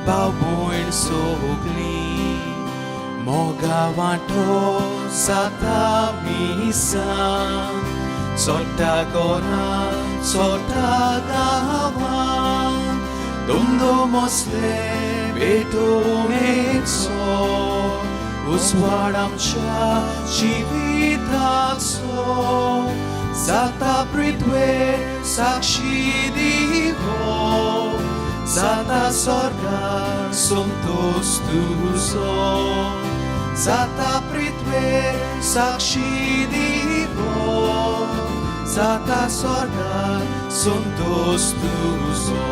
Speaker 2: baboin sogri. Moga vanto sata misa, Sota gona, sota gava, Dumdo mosle beto mexo, Uswaramcha Shivitaso Zata Pritwe Sakshi Divo Zata Sorga Sumtos Tuzo Zata Pritwe Sakshi Divo Zata Sorga Sumtos Tuzo.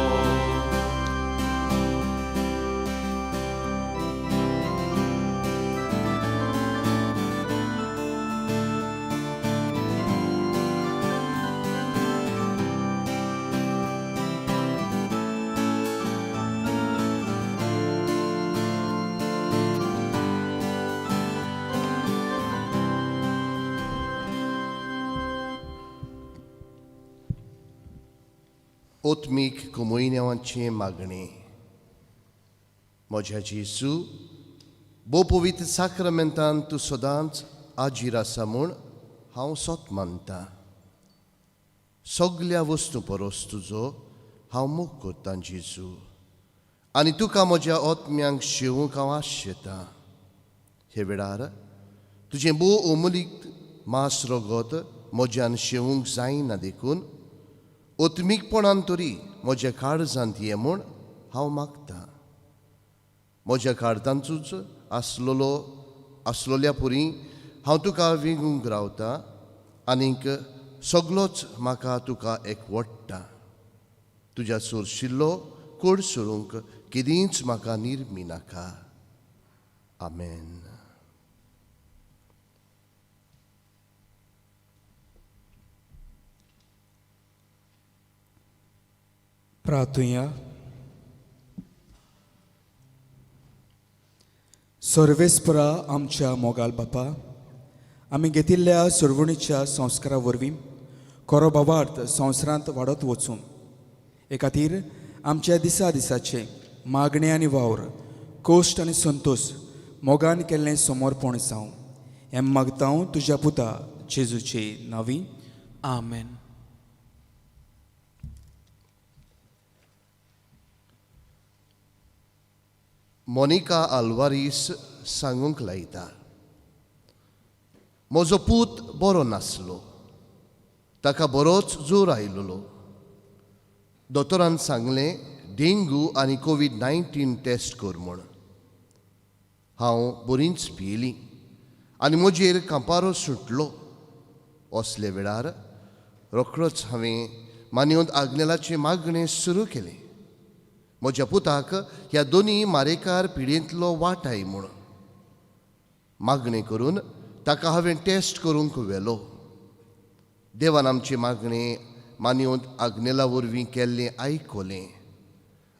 Speaker 5: ओत्मीक कमयण्यावांचे मागणे म्हज्या जेजू बो पवित्र साक्रमेंतान तूं सदांच आजीर आसा म्हूण हांव सोत मानतां. सगल्या वस्तू परस तुजो हांव मोग करतां जेजू आनी तुका म्हज्या ओत्म्यांक शेवूंक हांव आशेतां. हे वेळार तुजें बो अमूलीक मास रगत म्हज्यान शेवूंक जायना देखून ओत्मीकपणान तरी म्हज्या काळजांत ये म्हूण हांव मागतां. म्हज्या काळजांतूच आसलोल्या पुरी हांव तुका विंगूंक रावतां आनीक सगलोच म्हाका तुका एकवडटा. तुज्या सोरशिल्लो कोड सोडूंक केदींच म्हाका निर्मी नाका. आमेन.
Speaker 3: प्रार्थुया. सर्वेस्परा आमच्या मोगाल बापा, आमी घेतिल्ल्या सोडवणीच्या संस्कारा वरवीं खरो भावार्थ संवसारांत वाडत वचून हे खातीर आमच्या दिसा दिसाचे मागणे आनी वावर कोश्ट आनी संतोश मोगान केल्लें समर्पण जावं हें मागता तुज्या पुता जेजूचे नांवी.
Speaker 2: आमेन.
Speaker 5: मोनिका आल्वारीस सांगूंक लायता, म्हजो पूत बरो नासलो, ताका बरोच जोर आयिल्लो. दोतोरान सांगलें डेंगू आनी कोविड-19 टेस्ट कर म्हूण. हांव बरींच भियेलीं आनी म्हजेर कांपारो सुटलो. असले वेळार रोखडोच हांवें मानियोंत आग्नेलाचें मागणें सुरू केलें. म्हज्या पुताक ह्या दोनी मारेकार पिडेंतलो वाटाय म्हूण मागणें करून ताका हांवें टेस्ट करूंक व्हेलो. देवान आमचे मागणें मानियोंत आग्नेला वरवीं केल्लें आयकलें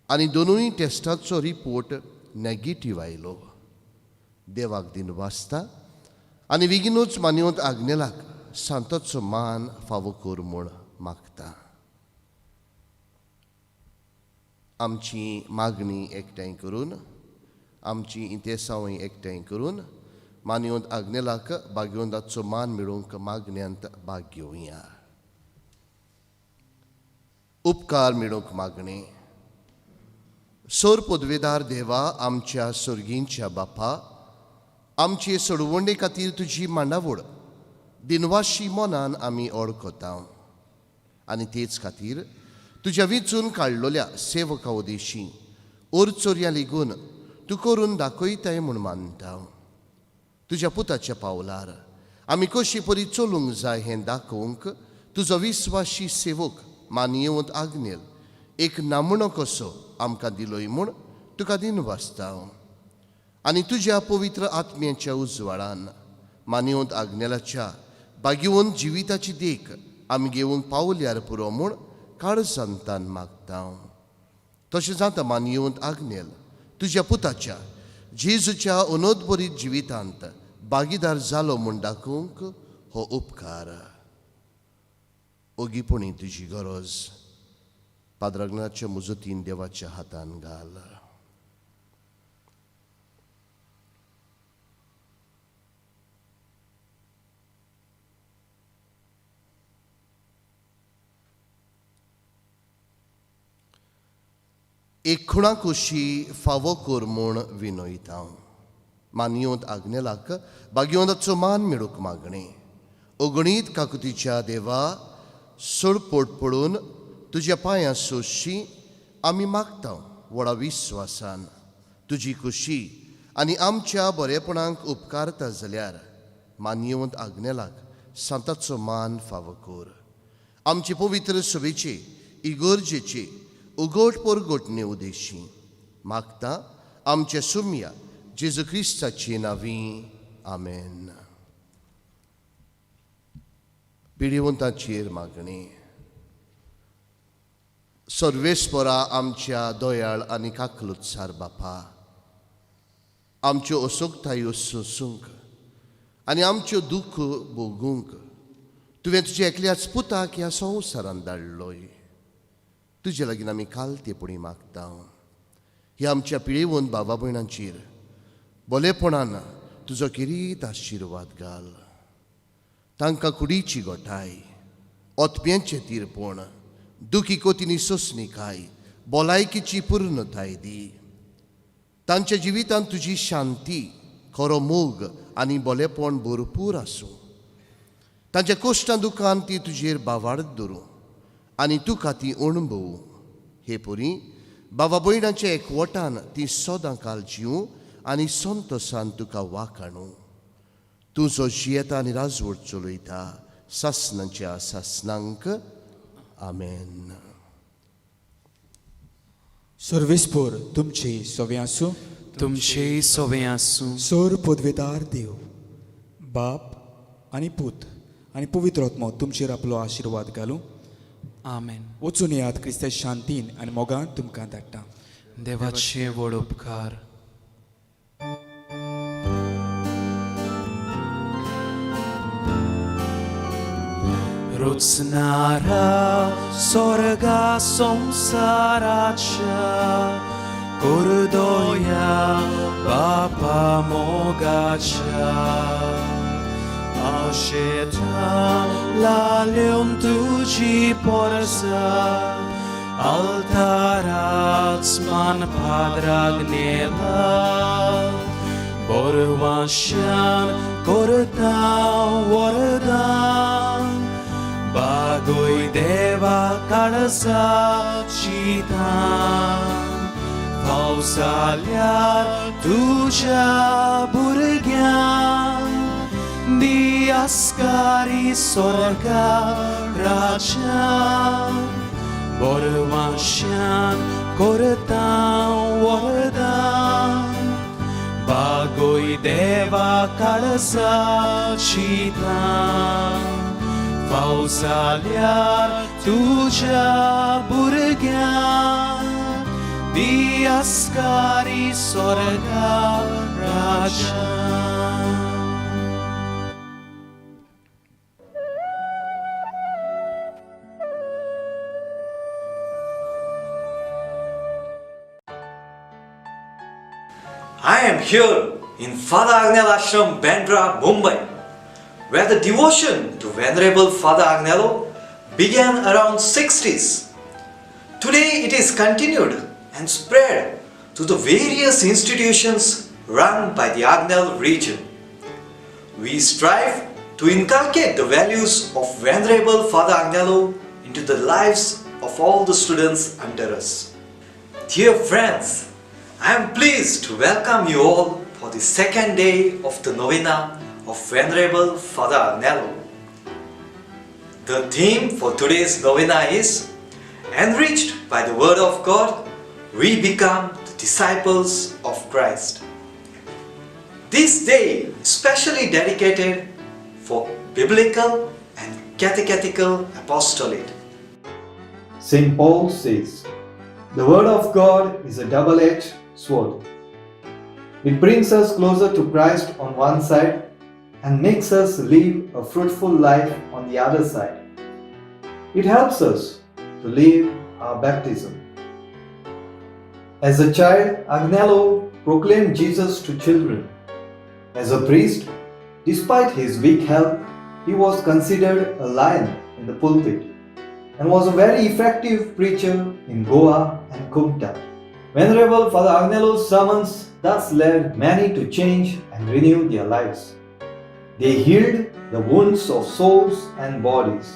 Speaker 5: आनी दोनूय टेस्टाचो रिपोर्ट नॅगेटीव आयलो. देवाक दिन वाचता आनी बेगीनूच मानियोंत आग्नेलाक सांतोचो मान फावो कर म्हूण मागता. आमची मागणी एकठांय करून, आमची इंतेसावय एकठांय करून मानियोंत आग्नेलाक भाग्योंदाचो मान मेळोवंक मागण्यांत भाग घेवया. उपकार मेळोवंक मागणे. सोर पदवेदार देवा, आमच्या सर्गींच्या बापा, आमचे सोडवणे खातीर तुजी मांडावळ दिनवाशी मनान आमी ओळखता आनी तेच खातीर तुज्या विचून काडलोल्या सेवका उदेशी ओरचोरया लेगून तूं करून दाखयताय म्हूण मानता. तुज्या पुताच्या पावलार आमी कशी परी चलूंक जाय हें दाखोवंक तुजो विस्वाशी सेवक मानियोंत आग्नेल एक नामणो कसो आमकां दिलोय म्हूण तुका दिन वाचता. आनी तुज्या पवित्र आत्म्याच्या उजवाडान मानियोंत आग्नेलाच्या भाग्यवंत जिविताची देख आमी घेवंक पावल्यार पुरो म्हूण काळजांतान मागता. तशें जाता मानियोंत आग्नेल तुज्या पुताच्या जेजूच्या अनोदबरीत जिवितांत भागीदार जालो म्हूण दाखोवंक हो उपकार. ओगीपणी तुजी गरज पाद्राग्नाच्या मुजतीन देवाच्या हातान घाल. एक खुणा खुशी फावो कर म्हूण विनयता. मानियोंत आग्नेलाक भाग्योंदाचो मान मेळूंक मागणे. अगणीत काकुतीच्या देवा, सोडपोट पडून तुज्या पांयां सोशी आमी मागता व्हडा विस्वासान. तुजी खुशी आनी आमच्या बरेपणांक उपकारता जाल्यार मानियोंत आग्नेलाक सांताचो मान फावो कर. आमचे पवित्र सभेचे इगर्जेचे उगोट परगोटणे उदेशी मागता आमच्या सुम्या जेजू क्रिस्ताचे नांवी. आमेन. पिडीवंताचेर मागणे. सर्वेस्परा आमच्या दोयाळ आनी काकलुत्सार बापा, आमच्यो असोगतायो सोसूंक आनी आमच्यो दुख भोगूंक तुवें तुज्या एकल्याच पुताक ह्या संवसारांत धाडलोय. तुजे लागीं आमी कालतेपणी मागता. ह्या आमच्या पिळेवंत बाबा भयणांचेर बोलेपणान तुजो किरीत आशिर्वाद घाल. तांकां कुडीची गोठाय, ओतप्यांचें तीरपण, दुखी कोतीनी सोंसणीकाय, भलायकेची पूर्णताय दी. तांच्या जिवितांत तुजी शांती, खरो मोग आनी बोलेपण भरपूर आसूं. तांच्या कोश्टां दुखान ती तुजेर बावाडत दवरूं आनी तुका ती अणभवू. हे पुरी बाबा भयणाचे एकवटान ती सोदां काल जिवूं आनी संतोशान तुका वाखाणू. तूं जो जियेता आनी राजवट चलयता सासणांच्या सासणांक. आमेन.
Speaker 3: सर्वेस्पोर तुमची सोवे आसूं.
Speaker 2: तुमचे सोवे आसूं.
Speaker 3: सोर पदवेदार देव बाप आनी पूत आनी पवित्र आत्मो तुमचेर आपलो आशिर्वाद घालूं.
Speaker 2: आमेन.
Speaker 3: वचून येयात क्रिस्ताच्या शांतीन आनी मोगान तुमकां धाडटा.
Speaker 2: देवाचे व्हड उपकार. रुचणारा स्वर्गा संसाराच्या कुर्दोया बापा मोगाच्या आशेता लाल्योन तुझी पोरसा altaराच मान पाद्राग नेला बोरवाशान करता वरदान बागोय देवा काळजा चितान पावसाल्यार तुझ्या भुरग्यांक दियास्कारी स्वर्गा राजा बोरवाशान करता वरदान बागोय देवा काळजा चितान पावसाल्यार तुझ्या भुरग्यांक दियास्कारी स्वर्गा राजा.
Speaker 6: I am here in Father Agnello Ashram, Bandra, Mumbai, where the devotion to Venerable Father Agnello began around 60s. Today it is continued and spread to the various institutions run by the Agnello region. We strive to inculcate the values of Venerable Father Agnello into the lives of all the students under us. Dear friends, I am pleased to welcome you all for the second day of the novena of Venerable Father Agnello. The theme for today's novena is enriched by the Word of God, we become the disciples of Christ. This day is specially dedicated for biblical and catechetical apostolate.
Speaker 7: St. Paul says, "The Word of God is a double-edged sword. It brings us closer to Christ on one side and makes us live a fruitful life on the other side. It helps us to live our baptism." As a child, Agnello proclaimed Jesus to children. As a priest, despite his weak health, he was considered a lion in the pulpit and was a very effective preacher in Goa and Kumta. Venerable Father Agnello's sermons thus led many to change and renew their lives. They healed the wounds of souls and bodies.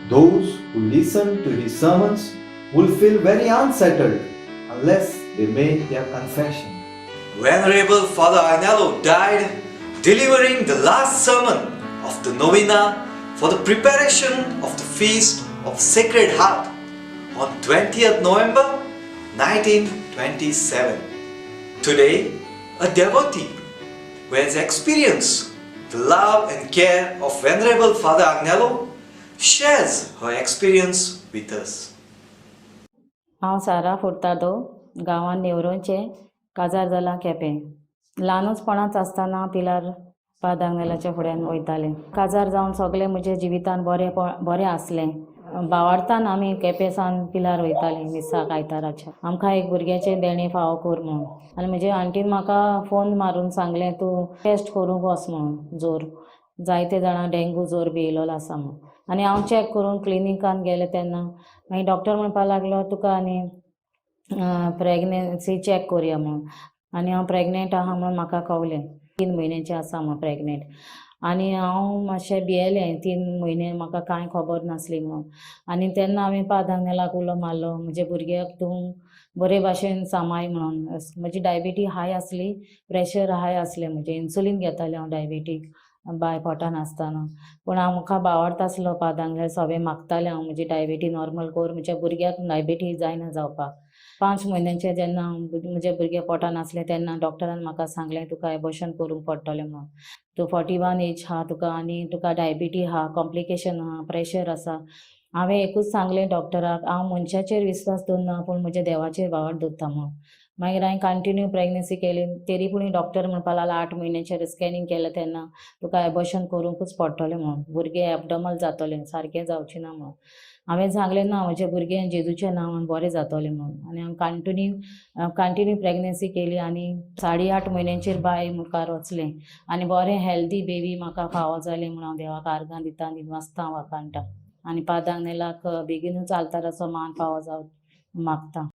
Speaker 7: Those who listen to his sermons will feel very unsettled unless they make their confession.
Speaker 6: Venerable Father Agnello died delivering the last sermon of the novena for the preparation of the Feast of Sacred Heart on 20th November 1927. Today, a devotee who has experienced the love and care of Venerable Father Agnello shares her experience with us.
Speaker 8: हांव सारा फुर्तादो गांवांत नेवरोंचे काजार जाला केपें. ल्हानूचपणांच आसतना पिलार father आग्नेलाच्या फुड्यान वयतालें. काजार जावन सगळें म्हज्या जिवितान बरें आसलें. भावार्थान आमी केपें सावन पिलार वयतालीं मिसाक आयताराच्या. आमकां एक भुरग्याचें देणें फावो कर म्हणून. आनी म्हजे आंटीन म्हाका फोन मारून सांगलें तूं टेस्ट करूंक वच म्हणून जोर. जायते जाणां डेंगू जोर बी येयलोलो आसा म्हणून. आनी हांव चॅक करून क्लिनिकान गेलें तेन्ना मागीर डॉक्टर म्हणपाक लागलो तुका आनी प्रेग्नन्सी चॅक करुया म्हणून. आनी हांव प्रेग्नेंट आहा म्हणून म्हाका कळलें 3 म्हयन्याचें आसा म्हणून प्रेग्नेंट. आनी हांव मातशें भियेलें 3 म्हयने म्हाका कांय खबर नासली म्हणून आनी तेन्ना हांवें पादांगेलाक उलो मारलो म्हजे भुरग्याक तूं बरे भाशेन सांबाळ म्हणून म्हजी डायबिटीज हाय आसली प्रेशर हाय आसलें म्हणजे इन्सुलीन घेतालें हांव डायबिटीक बाय पोटान आसतना पूण म्हाका बावडता आसलो पादांगेल सगळें मागतालें हांव म्हजी डायबिटीज नॉर्मल कर म्हज्या भुरग्याक डायबिटीज जायना जावपाक 5 म्हयन्यांचें जेन्ना म्हजे भुरगे पोटान आसलें तेन्ना डॉक्टरान म्हाका सांगलें तुका एबॉर्शन करूंक पडटलें म्हणून तूं 41 एज आहा तुका आनी तुका डायबिटीज आहा कॉम्प्लिकेशन आहा प्रेशर आसा हांवें एकूच सांगलें डॉक्टराक हांव मनशाचेर विस्वास दवरना पूण म्हज्या देवाचेर वावर दवरता म्हणून मागीर हांवें कंटिन्यू प्रेग्नन्सी केली तरी पूण डॉक्टर म्हणपा लागला 8 म्हयन्यांचेर स्कॅनिंग केलें तेन्ना तुका एबॉर्शन करूंकूच पडटलें म्हणून भुरगें एबडॉमल जातलें सारकें जावचें ना म्हणून हांवें सांगलें ना म्हजें भुरगें जेजूचें नांवान बरें जातलें म्हणून आनी हांवें कंटिन्यू प्रेग्नन्सी केली आनी 8.5 म्हयन्यांचेर बाय मुखार वचलें आनी बरें हेल्दी बेबी म्हाका फावो जालें म्हणून हांव देवाक आर्गां दिता आनी वाचता वाकाणटा आनी पादांगेलाक बेगीनूच आल्ताराचो मान फावो जावं मागता